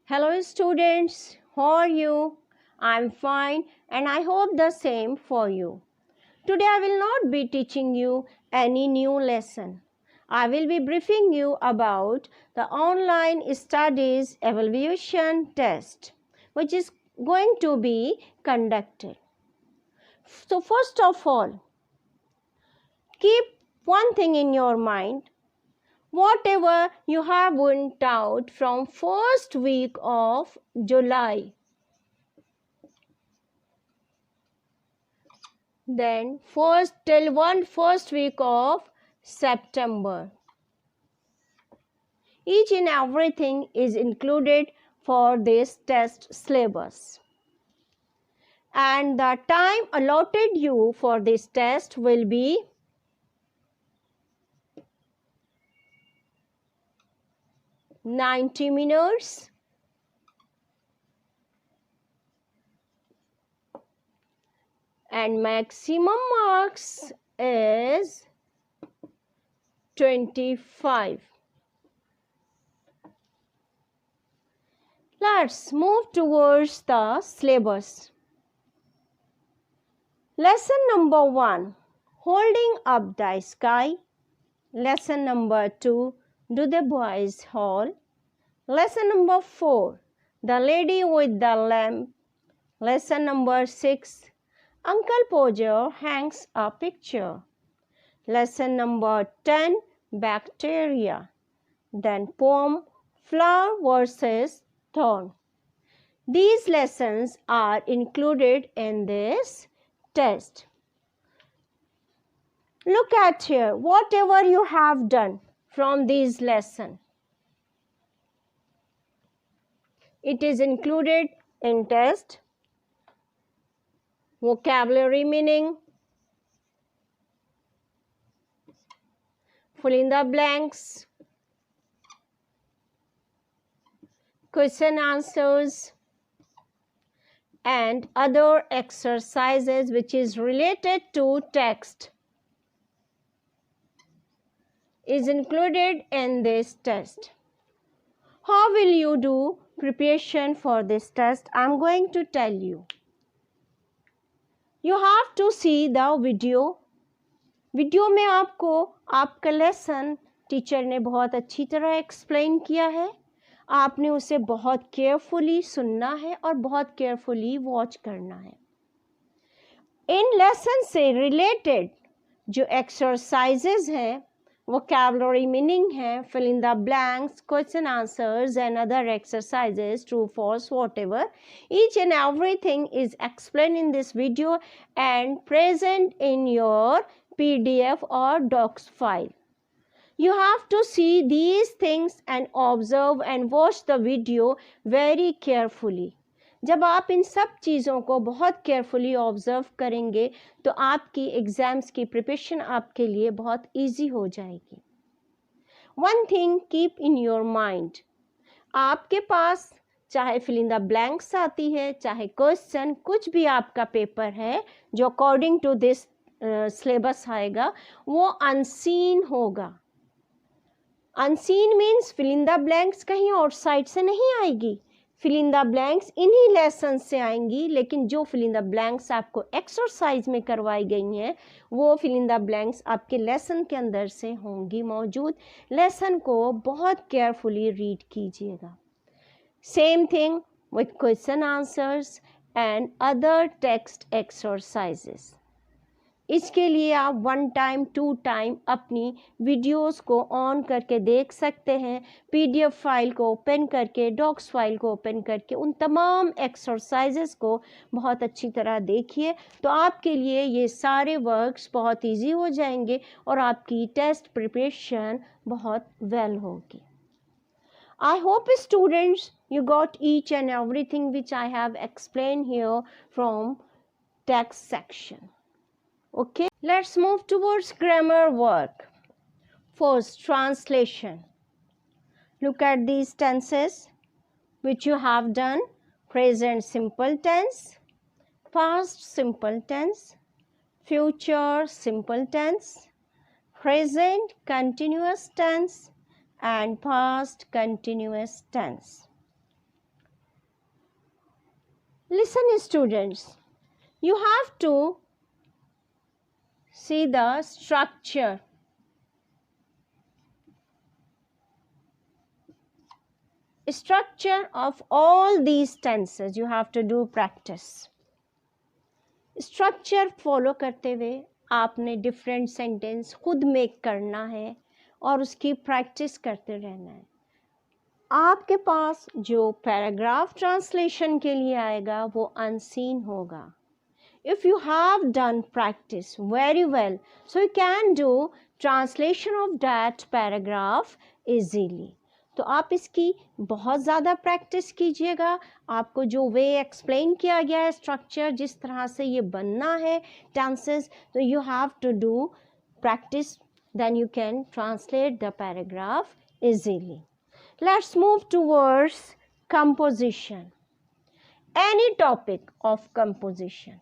Hello students, how are you? I'm fine and I hope the same for you. Today I will not be teaching you any new lesson. I will be briefing you about the online studies evaluation test which is going to be conducted. So first of all, keep one thing in your mind. Whatever you have went out from first week of July, then first week of September, each and everything is included for this test syllabus, and the time allotted you for this test will be 90 minutes, and maximum marks is 25. Let's move towards the syllabus. Lesson number 1, Holding Up the Sky. Lesson number 2, Do the Boys Howl. Lesson number 4, The Lady with the Lamp. Lesson number 6, Uncle Podger Hangs a Picture. Lesson number 10, Bacteria. Then poem, Flower versus Thorn. These lessons are included in this test. Look at here, whatever you have done from these lessons, it is included in test. Vocabulary meaning, fill in the blanks, question answers, and other exercises which is related to text is included in this test. How will you do preparation for this test? I am going to tell you. You have to see the video. Video में आपको आपका lesson teacher ने बहुत अच्छी तरह explain किया है. आपने उसे बहुत केयरफुली सुनना है और बहुत केयरफुली वॉच करना है. इन लेसन से रिलेटेड जो एक्सरसाइजेज हैं, vocabulary meaning है, fill in the blanks, question answers and other exercises, true, false, whatever. Each and everything is explained in this video and present in your PDF or docs file. You have to see these things and observe and watch the video very carefully. जब आप इन सब चीज़ों को बहुत carefully observe करेंगे तो आपकी exams की प्रिपरेशन आपके लिए बहुत इजी हो जाएगी. One thing keep in your mind, आपके पास चाहे फिल इन द ब्लैंक्स आती है, चाहे क्वेश्चन, कुछ भी आपका पेपर है जो अकॉर्डिंग टू दिस सिलेबस आएगा, वो अनसीन होगा. Unseen means fill in the blanks कहीं और साइड से नहीं आएगी. फिल इन द ब्लैंक्स इन्हीं लेसन से आएंगी, लेकिन जो फिल इन द ब्लैंक्स आपको एक्सरसाइज में करवाई गई हैं वो फिल इन द ब्लैंक्स आपके लेसन के अंदर से होंगी मौजूद. लेसन को बहुत केयरफुली रीड कीजिएगा. Same thing with question answers and other text exercises. इसके लिए आप 1 टाइम 2 टाइम अपनी वीडियोस को ऑन करके देख सकते हैं. PDF फाइल को ओपन करके, डॉक्स फाइल को ओपन करके उन तमाम एक्सरसाइजेस को बहुत अच्छी तरह देखिए, तो आपके लिए ये सारे वर्क्स बहुत इजी हो जाएंगे और आपकी टेस्ट प्रिपरेशन बहुत वेल होगी. I hope students you got each and everything which I have explained here from text section. Okay, let's move towards grammar work. First, translation. Look at these tenses which you have done. Present simple tense, past simple tense, future simple tense, present continuous tense and past continuous tense. Listen students, you have to see the structure. Structure of all these tenses you have to do practice. Structure follow करते हुए आपने different sentence खुद make करना है और उसकी practice करते रहना है. आपके पास जो पैराग्राफ ट्रांसलेशन के लिए आएगा वो अनसीन होगा. If you have done practice very well, so you can do translation of that paragraph easily. तो आप इसकी बहुत ज़्यादा प्रैक्टिस कीजिएगा. आपको जो वे एक्सप्लेन किया गया है, स्ट्रक्चर जिस तरह से ये बनना है टेंसेस, तो you have to do practice, then you can translate the paragraph easily. Let's move towards composition. Any topic of composition,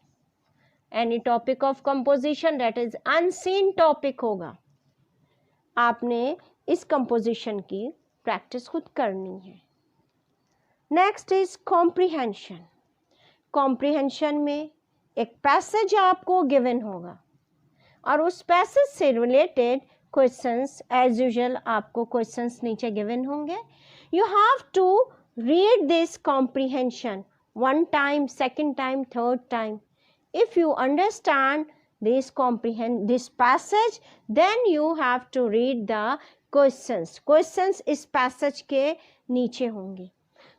any topic of composition that is unseen topic होगा. आपने इस कंपोजिशन की प्रैक्टिस खुद करनी है. Next is comprehension. Comprehension में एक passage आपको गिवन होगा और उस पैसेज से रिलेटेड क्वेश्चंस एज यूजुअल आपको क्वेश्चंस नीचे गिवन होंगे. You have to read this comprehension one time, second time, third time. If you understand this passage, then you have to read the questions इस passage के नीचे होंगे.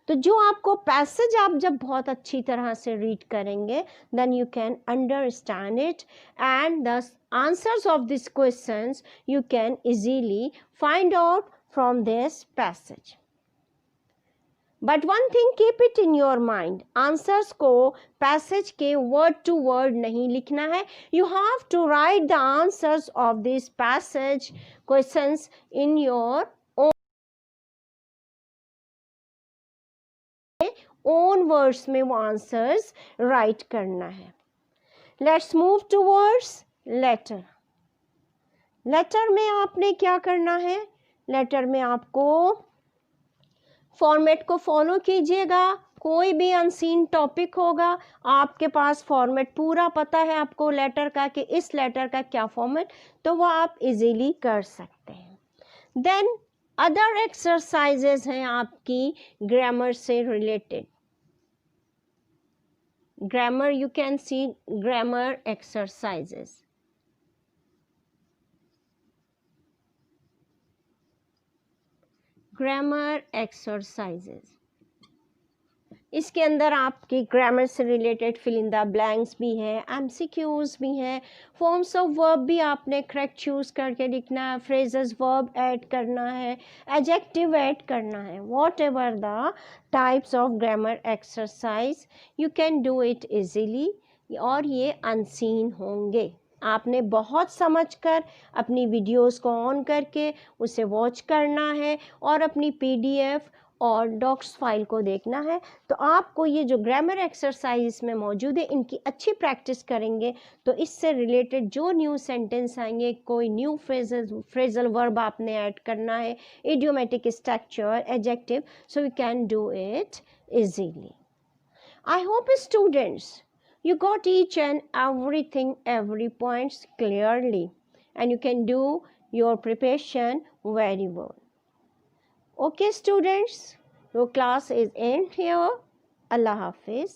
तो जो आपको पैसेज आप जब बहुत अच्छी तरह से रीड करेंगे, then you can understand it and the answers of this questions you can easily find out from this passage. But one thing, keep it in your mind, answers को पैसेज के word to word नहीं लिखना है. You have to write the answers of this passage questions in your own words में वो answers write करना है. Let's move towards letter. Letter में आपने क्या करना है? लेटर में आपको फॉर्मेट को फॉलो कीजिएगा. कोई भी अनसीन टॉपिक होगा, आपके पास फॉर्मेट पूरा पता है आपको लेटर का कि इस लेटर का क्या फॉर्मेट, तो वो आप इजीली कर सकते हैं. देन अदर एक्सरसाइजेज हैं आपकी ग्रामर से related. Grammar, you can see grammar exercises. Grammar exercises, इसके अंदर आपकी ग्रामर से related fill in the blanks भी है, एमसीक्यूज भी हैं, फॉर्म्स ऑफ वर्ब भी आपने करेक्ट चूज करके लिखना है, फ्रेजेस वर्ब ऐड करना है, एडजेक्टिव ऐड करना है. What ever the types of grammar exercise you can do it easily. और ये अनसीन होंगे. आपने बहुत समझकर अपनी वीडियोस को ऑन करके उसे वॉच करना है और अपनी पीडीएफ और डॉक्स फाइल को देखना है. तो आपको ये जो ग्रामर एक्सरसाइज में मौजूद है, इनकी अच्छी प्रैक्टिस करेंगे तो इससे रिलेटेड जो न्यू सेंटेंस आएंगे, कोई न्यू फ्रेजल वर्ब आपने ऐड करना है, idiomatic structure, adjective, so you can do it easily. I hope students you got each and everything, every points clearly, and you can do your preparation very well. Okay students, your class is end here. Allah Hafiz.